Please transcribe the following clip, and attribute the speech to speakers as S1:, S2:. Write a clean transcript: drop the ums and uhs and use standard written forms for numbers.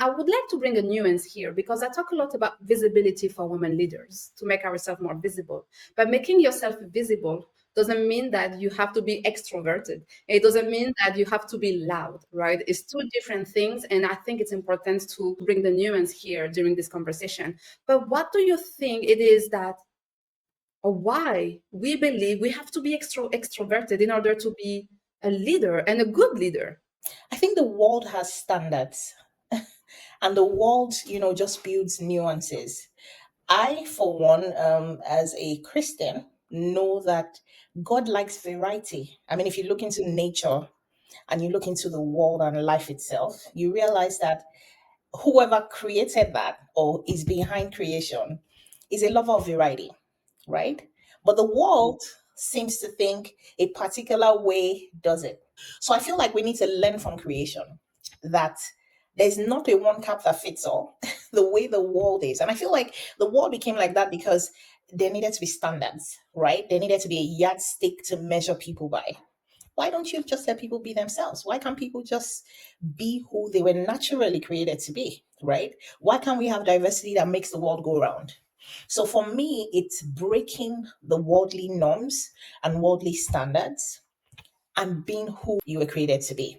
S1: I would like to bring a nuance here because I talk a lot about visibility for women leaders to make ourselves more visible. But making yourself visible doesn't mean that you have to be extroverted. It doesn't mean that you have to be loud, right? It's two different things. And I think it's important to bring the nuance here during this conversation. But what do you think it is that, or why we believe we have to be extroverted in order to be a leader and a good leader?
S2: I think the world has standards, and the world, just builds nuances. I, for one, as a Christian, know that God likes variety. I mean, if you look into nature and you look into the world and life itself, you realize that whoever created that or is behind creation is a lover of variety, right? But the world seems to think a particular way does it. So I feel like we need to learn from creation that there's not a one cap that fits all, the way the world is. And I feel like the world became like that because there needed to be standards, right? There needed to be a yardstick to measure people by. Why don't you just let people be themselves? Why can't people just be who they were naturally created to be, right? Why can't we have diversity that makes the world go round? So for me, it's breaking the worldly norms and worldly standards and being who you were created to be.